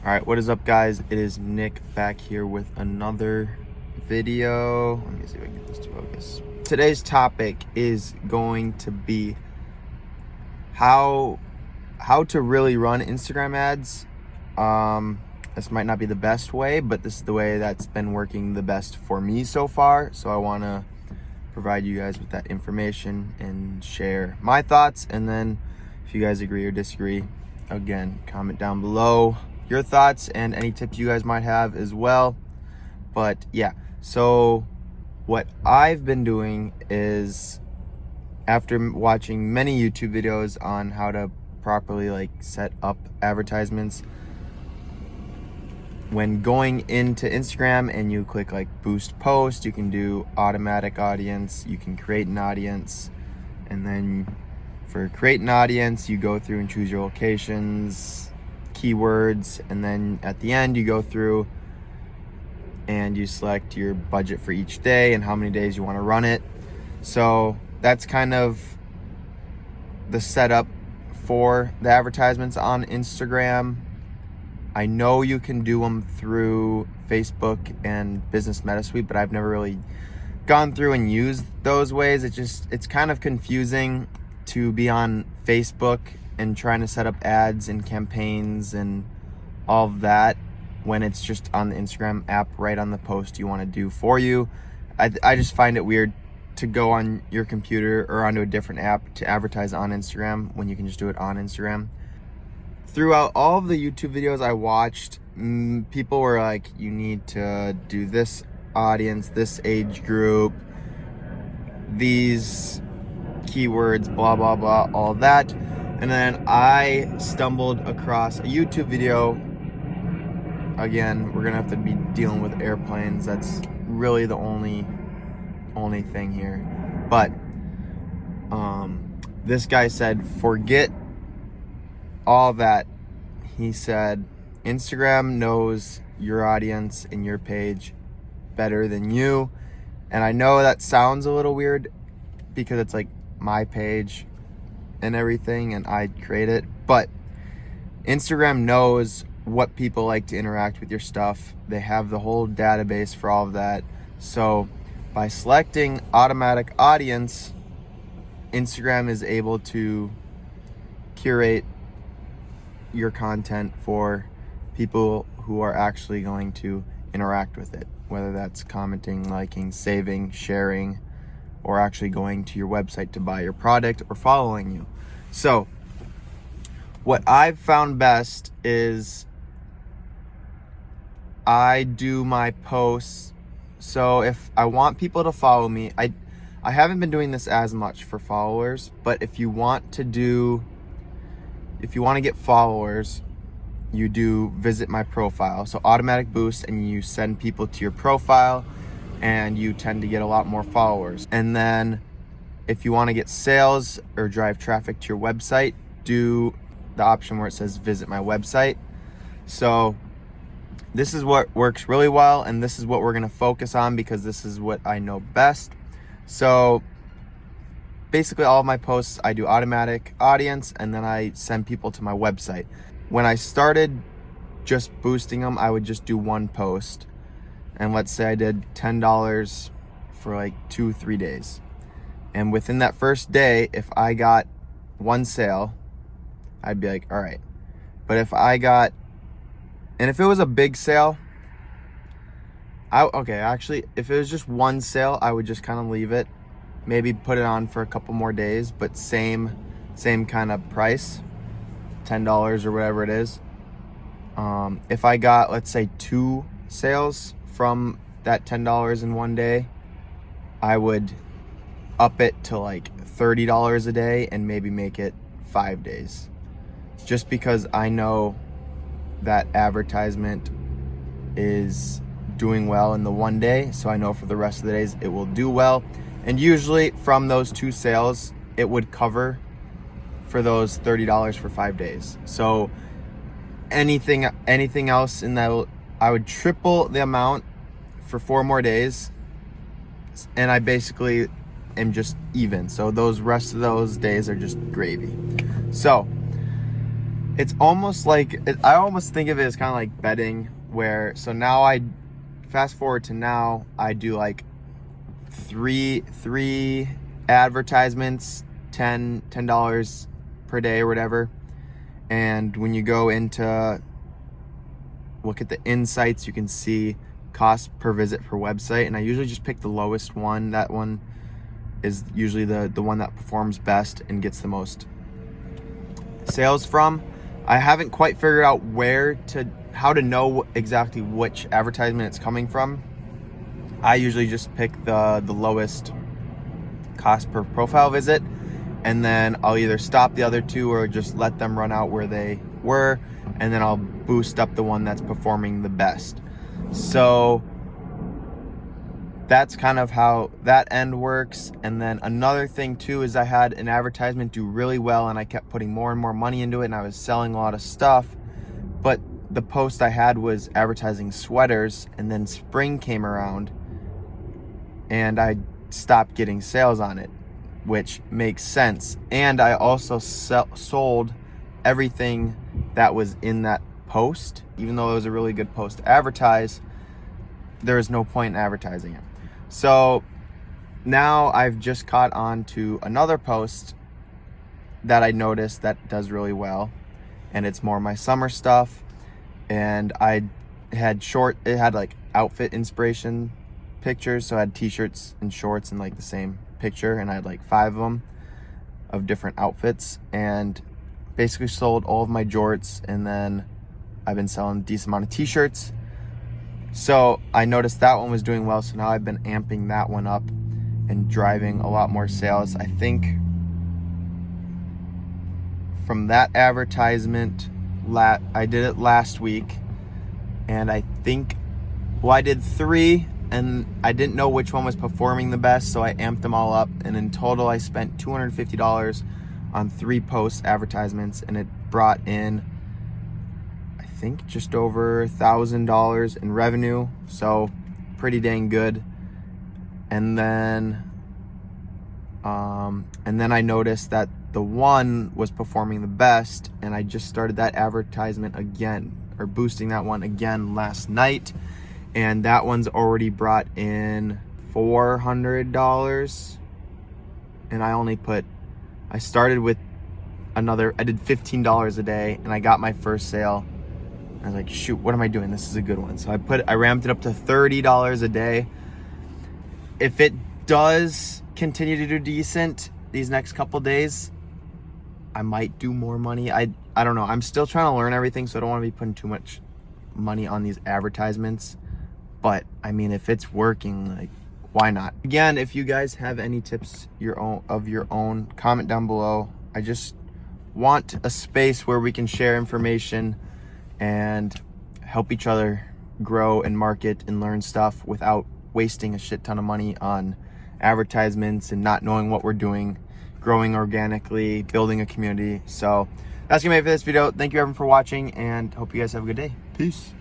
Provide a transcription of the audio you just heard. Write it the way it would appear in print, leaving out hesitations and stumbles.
All right, what is up, guys? It is Nick back here with another video. Let me see if I can get this to focus. Today's topic is going to be how to really run Instagram ads. This might not be the best way, but this is the way that's been working the best for me so far. So I want to provide you guys with that information and share my thoughts. And then if you guys agree or disagree, again, comment down below your thoughts and any tips you guys might have as well. But yeah, so what I've been doing is, after watching many YouTube videos on how to properly set up advertisements, when going into Instagram and you click boost post, you can do automatic audience, you can create an audience, and then for create an audience, you go through and choose your locations, keywords, and then at the end you go through and you select your budget for each day and how many days you want to run it. So that's kind of the setup for the advertisements on Instagram. I know you can do them through Facebook and Business MetaSuite, but I've never really gone through and used those ways. It's kind of confusing to be on Facebook and trying to set up ads and campaigns and all of that when it's just on the Instagram app right on the post you want to do for you. I just find it weird to go on your computer or onto a different app to advertise on Instagram when you can just do it on Instagram. Throughout all of the YouTube videos I watched, people were like, you need to do this audience, this age group, these keywords, blah, blah, blah, all that. And then I stumbled across a YouTube video. Again, we're gonna have to be dealing with airplanes. That's really the only thing here. But this guy said, forget all that. He said, Instagram knows your audience and your page better than you. And I know that sounds a little weird because it's my page and everything and I create it, but Instagram knows what people like to interact with your stuff. They have the whole database for all of that. So by selecting automatic audience, Instagram is able to curate your content for people who are actually going to interact with it, whether that's commenting, liking, saving, sharing, or actually going to your website to buy your product or following you. So what I've found best is I do my posts. So if I want people to follow me, I haven't been doing this as much for followers, but if you want to get followers, you do visit my profile. So automatic boost, and you send people to your profile and you tend to get a lot more followers. And then if you want to get sales or drive traffic to your website, do the option where it says visit my website. So this is what works really well, and this is what we're going to focus on because this is what I know best. So basically all of my posts, I do automatic audience, and then I send people to my website. When I started just boosting them, I would just do one post. And let's say I did $10 for 2-3 days. And within that first day, if I got one sale, I'd be all right. But if it was a big sale, if it was just one sale, I would just kind of leave it, maybe put it on for a couple more days, but same kind of price, $10 or whatever it is. If I got, let's say, 2 sales from that $10 in one day, I would up it to $30 a day and maybe make it 5 days, just because I know that advertisement is doing well in the one day, so I know for the rest of the days it will do well. And usually from those 2 sales, it would cover for those $30 for 5 days. So anything else in that, I would triple the amount for 4 more days, and I basically am just even. So those rest of those days are just gravy. So it's almost like, I almost think of it as kind of like betting, where, so now I fast forward to now, I do like three advertisements, $10 per day or whatever. And when you go into look at the insights, you can see cost per visit per website, and I usually just pick the lowest one. That one is usually the one that performs best and gets the most sales from. I haven't quite figured out how to know exactly which advertisement it's coming from. I usually just pick the lowest cost per profile visit, and then I'll either stop the other two or just let them run out where they were, and then I'll boost up the one that's performing the best. So that's kind of how that end works. And then another thing too is I had an advertisement do really well, and I kept putting more and more money into it, and I was selling a lot of stuff. But the post I had was advertising sweaters, and then spring came around and I stopped getting sales on it, which makes sense. And I also sold everything that was in that post. Even though it was a really good post to advertise, there was no point in advertising it. So now I've just caught on to another post that I noticed that does really well, and it's more my summer stuff. And it had like outfit inspiration pictures, so I had t-shirts and shorts in like the same picture, and I had like 5 of them of different outfits, and basically sold all of my jorts, and then I've been selling a decent amount of t-shirts. So I noticed that one was doing well, so now I've been amping that one up and driving a lot more sales. I think from that advertisement, I did it last week, and I think, I did 3, and I didn't know which one was performing the best, so I amped them all up, and in total I spent $250 on 3 post advertisements, and it brought in, I think, just over $1,000 in revenue, so pretty dang good. And then I noticed that the one was performing the best, and I just started that advertisement again, or boosting that one again last night, and that one's already brought in $400, and I started with I did $15 a day, and I got my first sale. I was like, shoot, what am I doing? This is a good one. So I ramped it up to $30 a day. If it does continue to do decent these next couple days, I might do more money. I don't know. I'm still trying to learn everything, so I don't want to be putting too much money on these advertisements. But I mean, if it's working, like, why not? Again, if you guys have any tips of your own, comment down below. I just want a space where we can share information and help each other grow and market and learn stuff without wasting a shit ton of money on advertisements and not knowing what we're doing, growing organically, building a community. So that's gonna be it for this video. Thank you everyone for watching, and hope you guys have a good day. Peace.